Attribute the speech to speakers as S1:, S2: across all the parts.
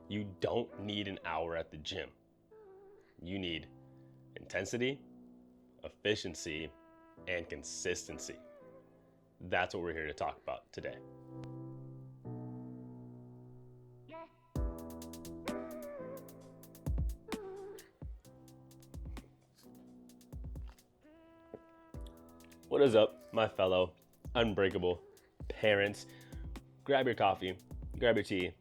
S1: You don't need an hour at the gym. You need intensity, efficiency, and consistency. That's what we're here to talk about today. What is up, my fellow Unbreakable parents? Grab your coffee, grab your tea,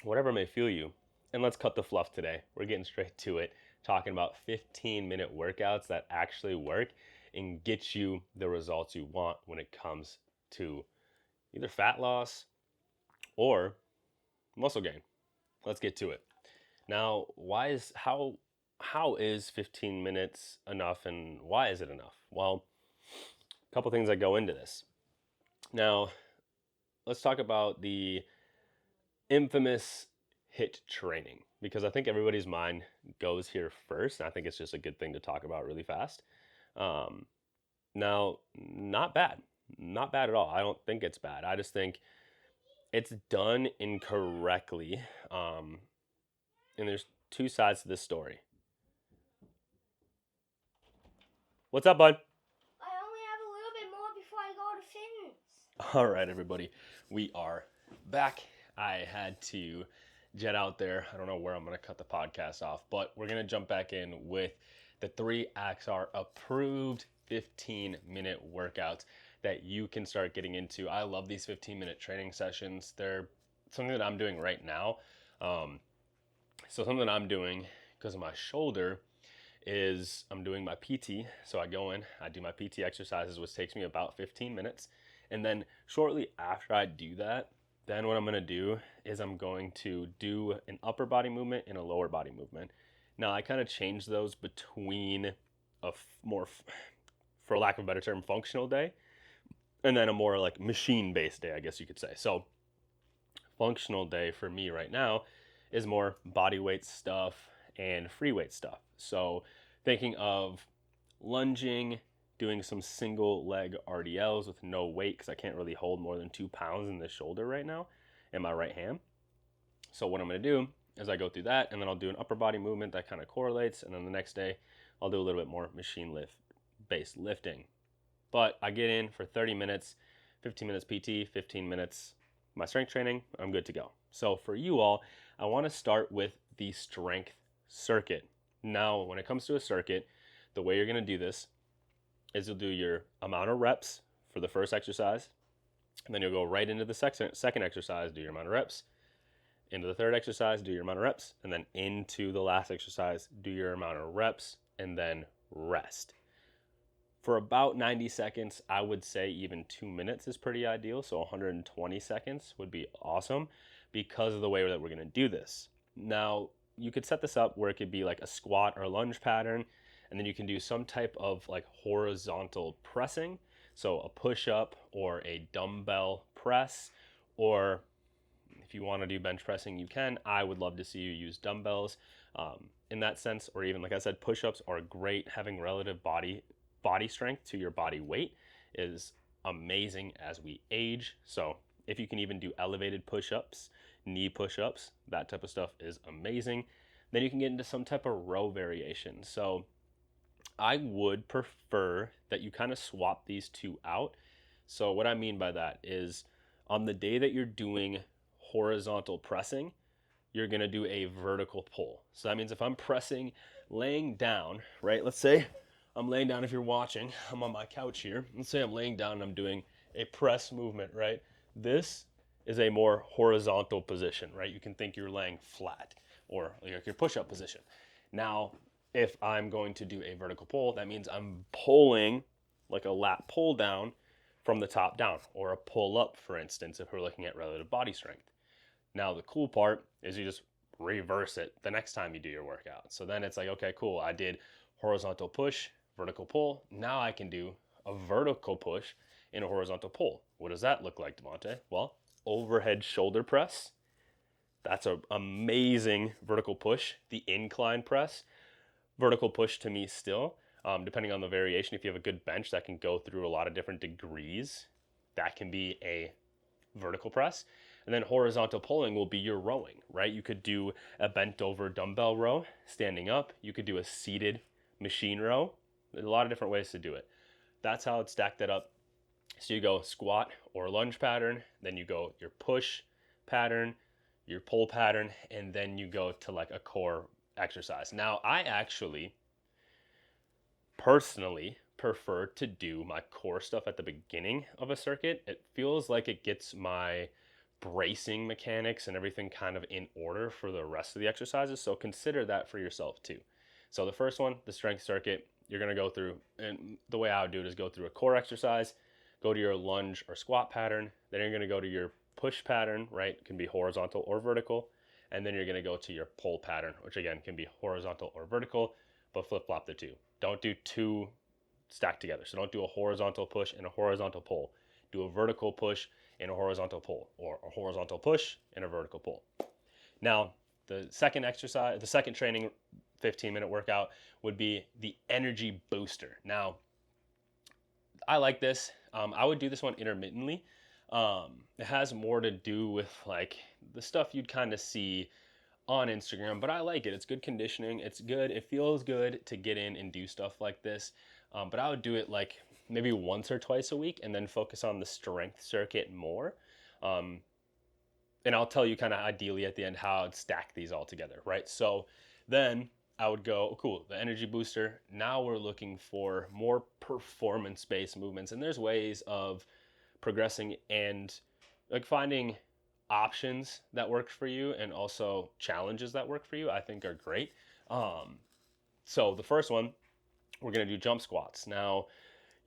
S1: whatever may fuel you, and let's cut the fluff today. We're getting straight to it, talking about 15-minute workouts that actually work and get you the results you want when it comes to either fat loss or muscle gain. Let's get to it. Now, how is 15 minutes enough, and why is it enough? Well, a couple things that go into this. Now, let's talk about the infamous HIIT training, because I think everybody's mind goes here first, and I think it's just a good thing to talk about really fast. Now, not bad at all. I don't think it's bad. I just think it's done incorrectly, and there's two sides to this story. What's up, bud?
S2: I only have a little bit more before I go to fitness.
S1: All right, everybody, we are back. I had to jet out there. I don't know where I'm going to cut the podcast off, but we're going to jump back in with the 3 AXEARE-Approved 15-minute workouts that you can start getting into. I love these 15-minute training sessions. They're something that I'm doing right now. So something that I'm doing because of my shoulder is I'm doing my PT. So I go in, I do my PT exercises, which takes me about 15 minutes. And then shortly after I do that, then what I'm going to do is I'm going to do an upper body movement and a lower body movement. Now, I kind of change those between a more, for lack of a better term, functional day, and then a more like machine-based day, I guess you could say. So functional day for me right now is more body weight stuff and free weight stuff. So thinking of lunging, doing some single leg RDLs with no weight, because I can't really hold more than 2 pounds in the shoulder right now in my right hand. So what I'm going to do is I go through that, and then I'll do an upper body movement that kind of correlates, and then the next day I'll do a little bit more machine based lifting. But I get in for 30 minutes, 15 minutes PT, 15 minutes my strength training, I'm good to go. So for you all, I want to start with the strength circuit. Now, when it comes to a circuit, the way you're going to do this is you'll do your amount of reps for the first exercise, and then you'll go right into the second exercise, do your amount of reps, into the third exercise, do your amount of reps, and then into the last exercise, do your amount of reps, and then rest. For about 90 seconds, I would say even 2 minutes is pretty ideal. So 120 seconds would be awesome because of the way that we're going to do this. Now, you could set this up where it could be like a squat or a lunge pattern, and then you can do some type of like horizontal pressing. So a push-up or a dumbbell press, or if you want to do bench pressing, you can. I would love to see you use dumbbells in that sense, or even, like I said, push-ups are great. Having relative body strength to your body weight is amazing as we age. So if you can even do elevated push-ups, knee push-ups, that type of stuff is amazing. Then you can get into some type of row variation. So I would prefer that you kind of swap these two out. So what I mean by that is on the day that you're doing horizontal pressing, you're going to do a vertical pull. So that means if I'm pressing laying down, right? Let's say I'm laying down. If you're watching, I'm on my couch here. Let's say I'm laying down and I'm doing a press movement, right? This is a more horizontal position, right? You can think you're laying flat, or like your push-up position. Now, if I'm going to do a vertical pull, that means I'm pulling like a lat pull down from the top down, or a pull up, for instance, if we're looking at relative body strength. Now, the cool part is you just reverse it the next time you do your workout. So then it's like, okay, cool. I did horizontal push, vertical pull. Now I can do a vertical push and a horizontal pull. What does that look like, Devontae? Well, overhead shoulder press. That's an amazing vertical push. The incline press, vertical push to me still. Depending on the variation, if you have a good bench that can go through a lot of different degrees, that can be a vertical press. And then horizontal pulling will be your rowing, right? You could do a bent over dumbbell row, standing up. You could do a seated machine row. There's a lot of different ways to do it. That's how I'd stack that up. So you go squat or lunge pattern, then you go your push pattern, your pull pattern, and then you go to like a core exercise. Now, I actually personally prefer to do my core stuff at the beginning of a circuit. It feels like it gets my bracing mechanics and everything kind of in order for the rest of the exercises. So consider that for yourself too. So the first one, the strength circuit, you're going to go through, and the way I would do it is go through a core exercise, go to your lunge or squat pattern, then you're going to go to your push pattern, right? It can be horizontal or vertical, and then you're going to go to your pull pattern, which again can be horizontal or vertical, but flip-flop the two. Don't do two stacked together. So don't do a horizontal push and a horizontal pull. Do a vertical push and a horizontal pull, or a horizontal push and a vertical pull. Now, the second exercise, the second training 15-minute workout would be the energy booster. Now, I like this. I would do this one intermittently. It has more to do with like the stuff you'd kind of see on Instagram, but I like it. It's good conditioning. It's good. It feels good to get in and do stuff like this. But I would do it like maybe once or twice a week and then focus on the strength circuit more. And I'll tell you kind of ideally at the end how I'd stack these all together, right? So then I would go, oh, cool, the energy booster. Now we're looking for more performance-based movements. And there's ways of progressing and like finding options that work for you and also challenges that work for you, I think are great. So the first one, we're going to do jump squats. Now,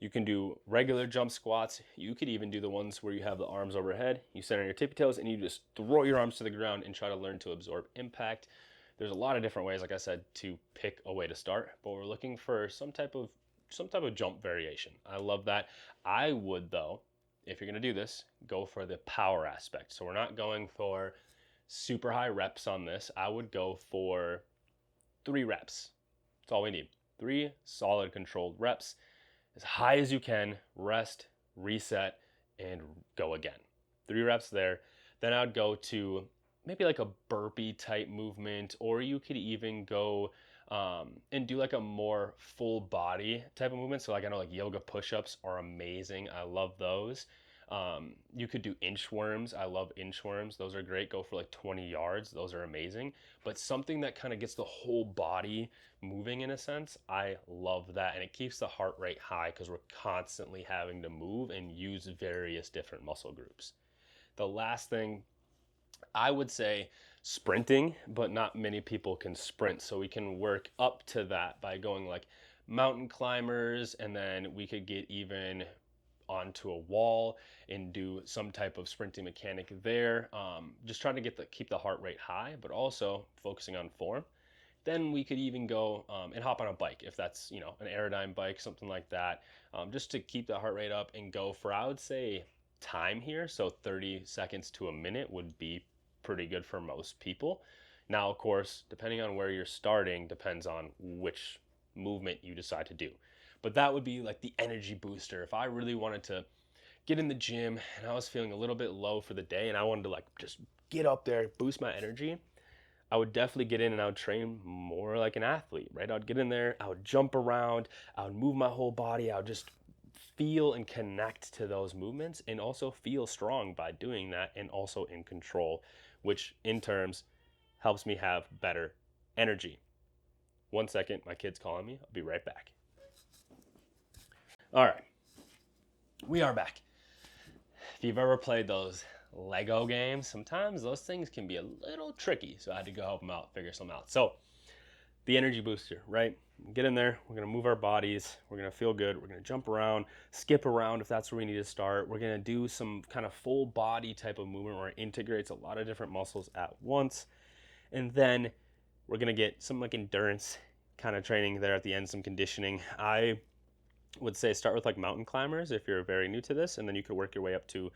S1: you can do regular jump squats. You could even do the ones where you have the arms overhead. You sit on your tippy toes and you just throw your arms to the ground and try to learn to absorb impact. There's a lot of different ways, like I said, to pick a way to start, but we're looking for some type of jump variation. I love that. I would, though, if you're going to do this, go for the power aspect. So we're not going for super high reps on this. I would go for 3 reps. That's all we need. 3 solid controlled reps. As high as you can, rest, reset, and go again. 3 reps there. Then I'd go to maybe like a burpee type movement, or you could even go and do like a more full body type of movement. So like I know like yoga push-ups are amazing. I love those. You could do inchworms. I love inchworms. Those are great. Go for like 20 yards. Those are amazing. But something that kind of gets the whole body moving in a sense, I love that. And it keeps the heart rate high because we're constantly having to move and use various different muscle groups. The last thing, I would say sprinting, but not many people can sprint. So we can work up to that by going like mountain climbers, and then we could get even onto a wall and do some type of sprinting mechanic there. Just trying to keep the heart rate high, but also focusing on form. Then we could even go and hop on a bike if that's, you know, an Aerodyne bike, something like that, just to keep the heart rate up and go for, I would say, time here. So 30 seconds to a minute would be pretty good for most people. Now, of course, depending on where you're starting, depends on which movement you decide to do. But that would be like the energy booster. If I really wanted to get in the gym and I was feeling a little bit low for the day and I wanted to like just get up there, boost my energy, I would definitely get in and I would train more like an athlete, right? I would get in there, I would jump around, I would move my whole body, I would just feel and connect to those movements and also feel strong by doing that and also in control, which in terms helps me have better energy. 1 second, my kid's calling me. I'll be right back. All right, we are back. If you've ever played those Lego games, sometimes those things can be a little tricky, so I had to go help them out, figure some out. So the energy booster, right? Get in there, we're gonna move our bodies, we're gonna feel good, we're gonna jump around, skip around if that's where we need to start. We're gonna do some kind of full body type of movement where it integrates a lot of different muscles at once. And then we're gonna get some like endurance kind of training there at the end, some conditioning. I would say start with like mountain climbers if you're very new to this, and then you could work your way up to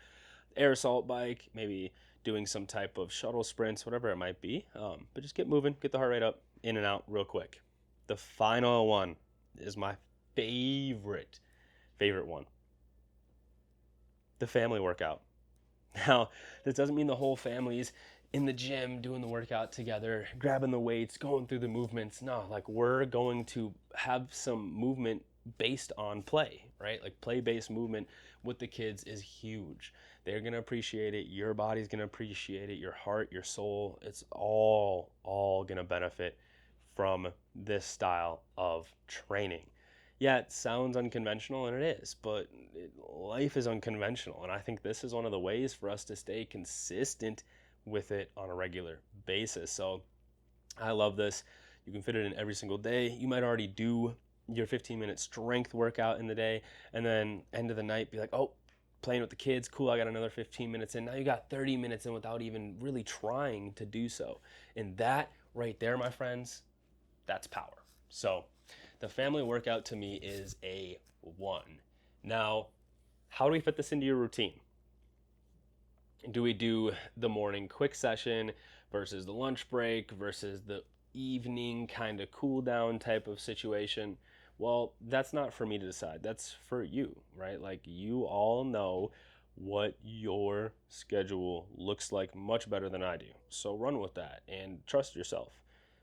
S1: air assault bike, maybe doing some type of shuttle sprints, whatever it might be. But just get moving, get the heart rate up, in and out real quick. The final one is my favorite one. The family workout. Now, this doesn't mean the whole family's in the gym doing the workout together, grabbing the weights, going through the movements. No, like we're going to have some movement based on play, right? Like play-based movement with the kids is huge. They're going to appreciate it. Your body's going to appreciate it. Your heart, your soul, it's all going to benefit from this style of training. Yeah, it sounds unconventional, and it is, but life is unconventional. And I think this is one of the ways for us to stay consistent with it on a regular basis. So I love this. You can fit it in every single day. You might already do your 15-minute strength workout in the day, and then end of the night be like, oh, playing with the kids, cool, I got another 15 minutes in. Now you got 30 minutes in without even really trying to do so. And that right there, my friends, that's power. So the family workout to me is a 1. Now, how do we fit this into your routine? Do we do the morning quick session versus the lunch break versus the evening kind of cool down type of situation? Well, that's not for me to decide. That's for you, right? Like you all know what your schedule looks like much better than I do. So run with that and trust yourself.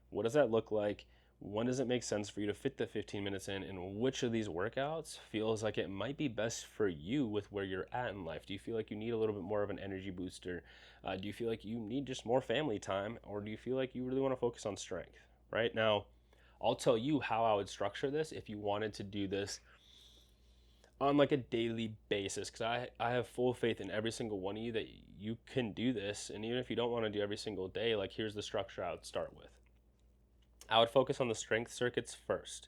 S1: What does that look like? When does it make sense for you to fit the 15 minutes in, and which of these workouts feels like it might be best for you with where you're at in life? Do you feel like you need a little bit more of an energy booster? Do you feel like you need just more family time, or do you feel like you really want to focus on strength? Right now, I'll tell you how I would structure this if you wanted to do this on like a daily basis, because I have full faith in every single one of you that you can do this. And even if you don't want to do every single day, like here's the structure I would start with. I would focus on the strength circuits first.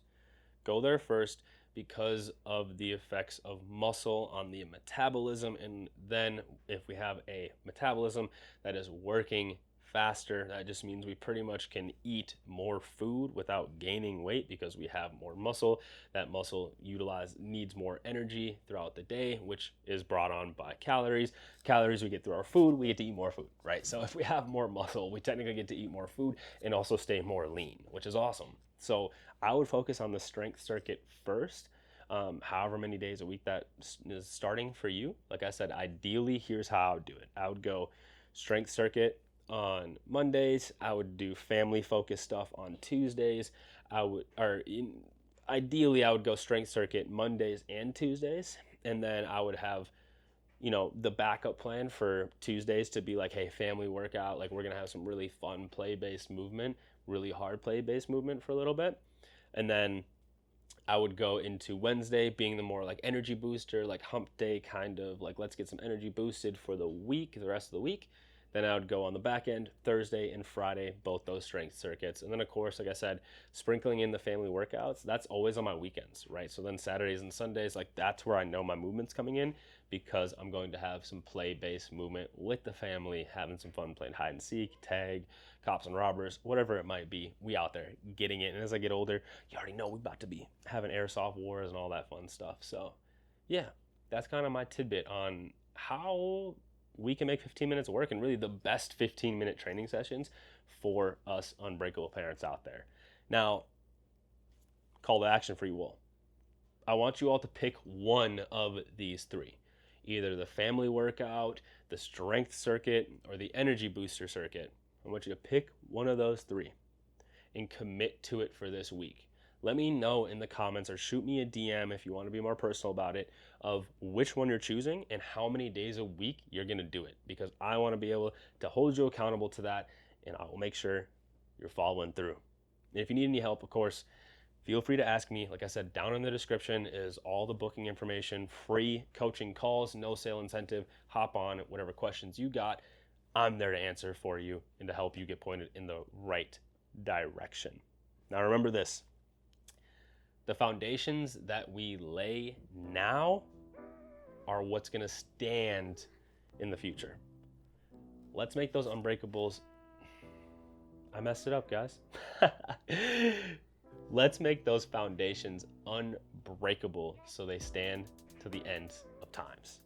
S1: Go there first because of the effects of muscle on the metabolism. And then if we have a metabolism that is working faster, that just means we pretty much can eat more food without gaining weight because we have more muscle. That muscle needs more energy throughout the day, which is brought on by calories. Calories we get through our food, we get to eat more food, right? So if we have more muscle, we technically get to eat more food and also stay more lean, which is awesome. So I would focus on the strength circuit first. However many days a week that is starting for you. Like I said, ideally, here's how I would do it. I would go strength circuit on Mondays. I would do family focused stuff on Tuesdays. Ideally, I would go strength circuit Mondays and Tuesdays, and then I would have the backup plan for Tuesdays to be like, hey, family workout, like we're gonna have some really fun play-based movement, really hard play-based movement for a little bit. And then I would go into Wednesday being the more like energy booster, like hump day kind of like, let's get some energy boosted for the rest of the week. Then I would go on the back end, Thursday and Friday, both those strength circuits. And then, of course, like I said, sprinkling in the family workouts, that's always on my weekends, right? So then Saturdays and Sundays, like that's where I know my movement's coming in because I'm going to have some play-based movement with the family, having some fun playing hide and seek, tag, cops and robbers, whatever it might be. We out there getting it. And as I get older, you already know we're about to be having airsoft wars and all that fun stuff. So, yeah, that's kind of my tidbit on how we can make 15 minutes work, and really the best 15-minute training sessions for us unbreakable parents out there. Now, call to action for you all. I want you all to pick one of these 3. Either the family workout, the strength circuit, or the energy booster circuit. I want you to pick one of those 3 and commit to it for this week. Let me know in the comments or shoot me a DM if you want to be more personal about it of which one you're choosing and how many days a week you're going to do it, because I want to be able to hold you accountable to that, and I will make sure you're following through. And if you need any help, of course, feel free to ask me. Like I said, down in the description is all the booking information, free coaching calls, no sale incentive. Hop on, whatever questions you got, I'm there to answer for you and to help you get pointed in the right direction. Now remember this. The foundations that we lay now are what's going to stand in the future. Let's make those unbreakables. I messed it up, guys. Let's make those foundations unbreakable so they stand to the end of times.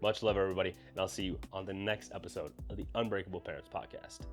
S1: Much love, everybody, and I'll see you on the next episode of the Unbreakable Parents Podcast.